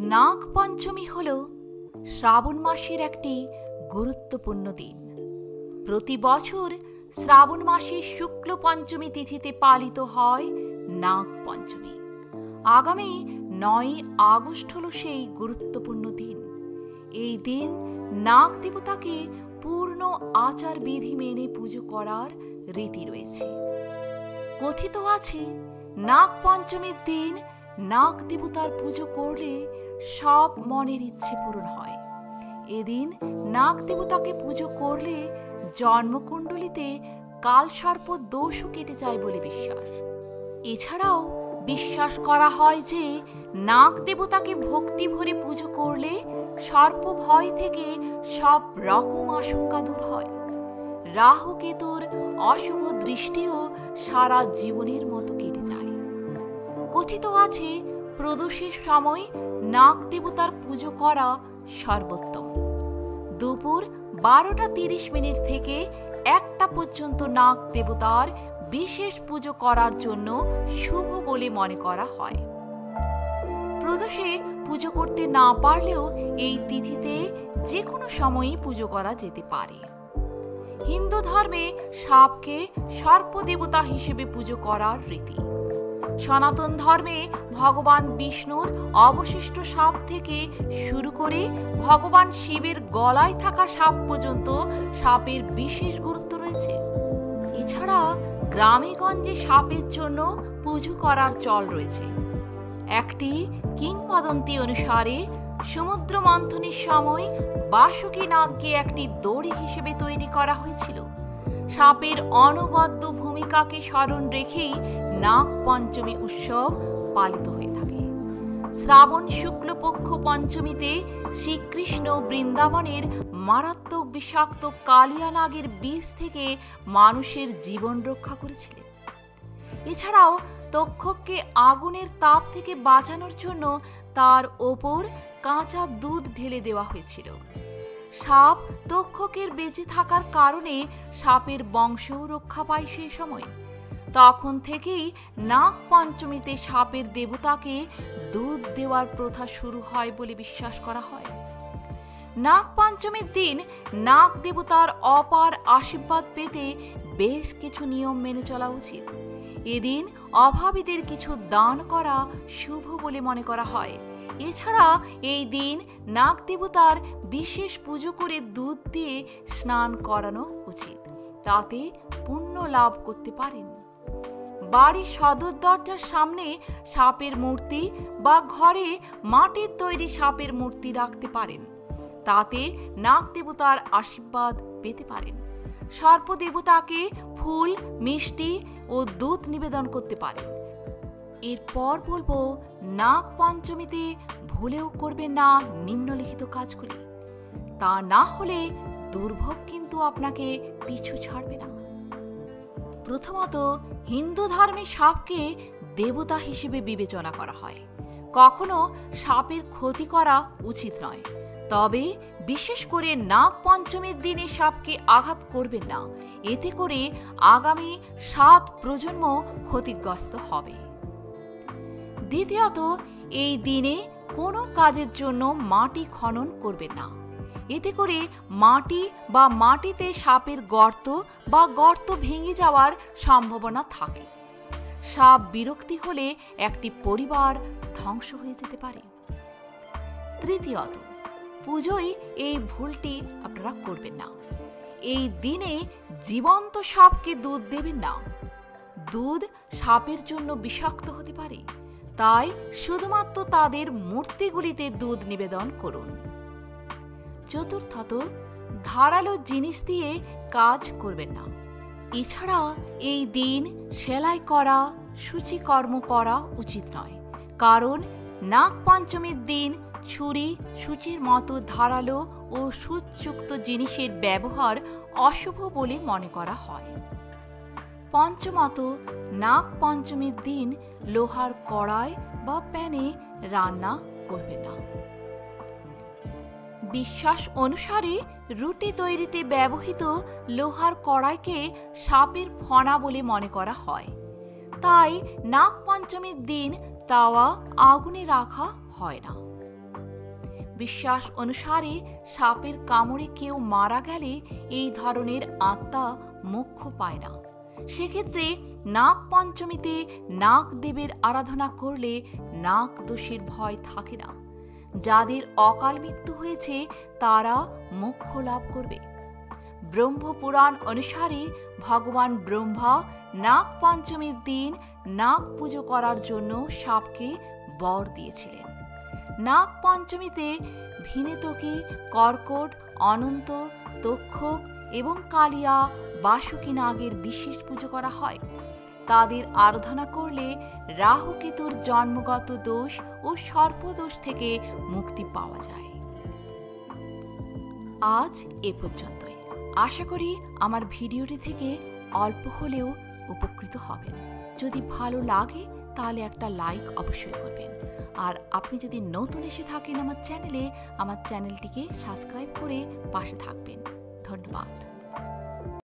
নাগ পঞ্চমী হল শ্রাবণ মাসের একটি গুরুত্বপূর্ণ দিন। প্রতি বছর শ্রাবণ মাসের শুক্ল পঞ্চমী তিথিতে পালিত হয় নাগ পঞ্চমী। আগামী 9 আগস্ট হল সেই গুরুত্বপূর্ণ দিন। এই দিন নাগ দেবতাকে পূর্ণ আচার বিধি মেনে পুজো করার রীতি রয়েছে। কথিত আছে, নাগ পঞ্চমীর দিন নাগ দেবতার পুজো করলে সব মনের ইচ্ছে পূরণ হয়। এদিন নাগ দেবতাকে পুজো করলে জন্মকুণ্ডলিতে কালসর্প দোষও কেটে যায় বলে বিশ্বাস। এছাড়াও বিশ্বাস করা হয় যে নাগ দেবতাকে ভক্তি ভরে পুজো করলে সর্প ভয় থেকে সব রকম আশঙ্কা দূর হয়। রাহু কেতুর অশুভ দৃষ্টিও সারা জীবনের মতো কেটে যায়। কথিত আছে, প্রদোষের সময় নাগ দেবতার পুজো করা সর্বোত্তম। দুপুর 12টা 30 মিনিট থেকে 1টা পর্যন্ত নাগ দেবতার বিশেষ পুজো করার জন্য শুভ বলে মনে করা হয়। প্রদোষে পুজো করতে না পারলেও এই তিথিতে যে কোনো সময়ই পুজো করা যেতে পারে। হিন্দু ধর্মে সাপকে সর্প দেবতা হিসেবে পুজো করার রীতি। সনাতন ধর্মে ভগবান বিষ্ণুর অবশিষ্ট সাপ থেকে শুরু করে ভগবান শিবের গলায় থাকা সাপ পর্যন্ত সাপের বিশেষ গুরুত্ব রয়েছে। এছাড়া গ্রামে গঞ্জে সাপের জন্য পুজো করার চল রয়েছে। একটি কিংবদন্তি অনুসারে সমুদ্র মন্থনের সময় বাসুকী নাগকে একটি দড়ি হিসেবে তৈরি করা হয়েছিল। সাপের অনবদ্য ভূমিকাকে স্মরণ রেখেই নাগ পঞ্চমী উৎসব পালিত হয়ে থাকে। শ্রাবণ শুক্লপক্ষ পঞ্চমীতে শ্রীকৃষ্ণ বৃন্দাবনের মারাত্মক বিষাক্ত কালিয়া নাগের বিষ থেকে মানুষের জীবন রক্ষা করেছিলেন। এছাড়াও তক্ষককে আগুনের তাপ থেকে বাঁচানোর জন্য তার ওপর কাঁচা দুধ ঢেলে দেওয়া হয়েছিল। সাপ তক্ষকের বেঁচে থাকার কারণে সাপের বংশও রক্ষা পায় সেই সময়। তখন থেকেই নাগ পঞ্চমীতে সাপের দেবতাকে দুধ দেওয়ার প্রথা শুরু হয় বলে বিশ্বাস করা হয়। নাগ পঞ্চমীর দিন নাগ দেবতার অপার আশীর্বাদ পেতে বেশ কিছু নিয়ম মেনে চলা উচিত। এদিন অভাবীদের কিছু দান করা শুভ বলে মনে করা হয়। এছাড়া এই দিন নাগ দেবতার বিশেষ পুজো করে দুধ দিয়ে স্নান করানো উচিত, তাতে পুণ্য লাভ করতে পারেন। বাড়ির সদর দরজার সামনে সাপের মূর্তি বা ঘরে মাটির তৈরি সাপের মূর্তি রাখতে পারেন, তাতে নাগ দেবতার আশীর্বাদ পেতে পারেন। সর্প দেবতাকে ফুল, মিষ্টি ও দুধ নিবেদন করতে পারেন। এরপর বলবো, নাগ পঞ্চমীতে ভুলেও করবেন না নিম্নলিখিত কাজগুলি। তা না হলে দুর্ভোগ কিন্তু আপনাকে পিছু ছাড়বে না। প্রথমত, হিন্দু ধর্মে সাপকে দেবতা হিসেবে বিবেচনা করা হয়। কখনো সাপের ক্ষতি করা উচিত নয়। তবে বিশেষ করে নাগ পঞ্চমীর দিনে সাপকে আঘাত করবেন না, এতে করে আগামী 7 প্রজন্ম ক্ষতিগ্রস্ত হবে। দ্বিতীয়ত, এই দিনে কোনো কাজের জন্য মাটি খনন করবেন না। এতে করে মাটি বা মাটিতে সাপের গর্ত বা গর্ত ভেঙে যাওয়ার সম্ভাবনা থাকে। সাপ বিরক্তি হলে একটি পরিবার ধ্বংস হয়ে যেতে পারে। তৃতীয়ত, পুজোয় এই ভুলটি আপনারা করবেন না। এই দিনে জীবন্ত সাপকে দুধ দেবেন না। দুধ সাপের জন্য বিষাক্ত হতে পারে, তাই শুধুমাত্র তাদের মূর্তিগুলিতে দুধ নিবেদন করুন। চতুর্থত, ধারালো জিনিস দিয়ে কাজ করবেন না। এছাড়া এই দিন সেলাই করা, সূচিকর্ম করা উচিত নয়, কারণ নাগ পঞ্চমীর দিন ছুরি, সূচির মতো ধারালো ও সূচযুক্ত জিনিসের ব্যবহার অশুভ বলে মনে করা হয়। পঞ্চমত, নাগ পঞ্চমীর দিন লোহার কড়াই বা প্যানে রান্না করবেন না। বিশ্বাস অনুসারে রুটি তৈরিতে ব্যবহৃত লোহার কড়াইকে সাপের ফণা বলে মনে করা হয়, তাই নাগ পঞ্চমীর দিন তাওয়া আগুনে রাখা হয় না। বিশ্বাস অনুসারে সাপের কামড়ে কেউ মারা গেলে এই ধরনের আত্মা মোক্ষ পায় না। সেক্ষেত্রে নাগ পঞ্চমীতে নাগ দেবের আরাধনা করলে নাগ দোষের ভয় থাকে না। যাদের অকাল মৃত্যু হয়েছে তারা মোক্ষ লাভ করবে। ব্রহ্মপুরাণ অনুসারে ভগবান ব্রহ্মা নাগ পঞ্চমীর দিন নাগ পুজো করার জন্য সাপকে বর দিয়েছিলেন। নাগ পঞ্চমীতে ভিনেতকি, কর্কট, অনন্ত, তক্ষক এবং কালিয়া, বাসুকী নাগের বিশেষ পুজো করা হয়। তাদের আরাধনা করলে রাহু কেতুর জন্মগত দোষ ও সর্পদোষ থেকে মুক্তি পাওয়া যায়। আজ এ পর্যন্তই। আশা করি আমার ভিডিওটি থেকে অল্প হলেও উপকৃত হবেন। যদি ভালো লাগে তাহলে একটা লাইক অবশ্যই করবেন। আর আপনি যদি নতুন এসে থাকেন আমার চ্যানেলটিকে সাবস্ক্রাইব করে পাশে থাকবেন। ধন্যবাদ।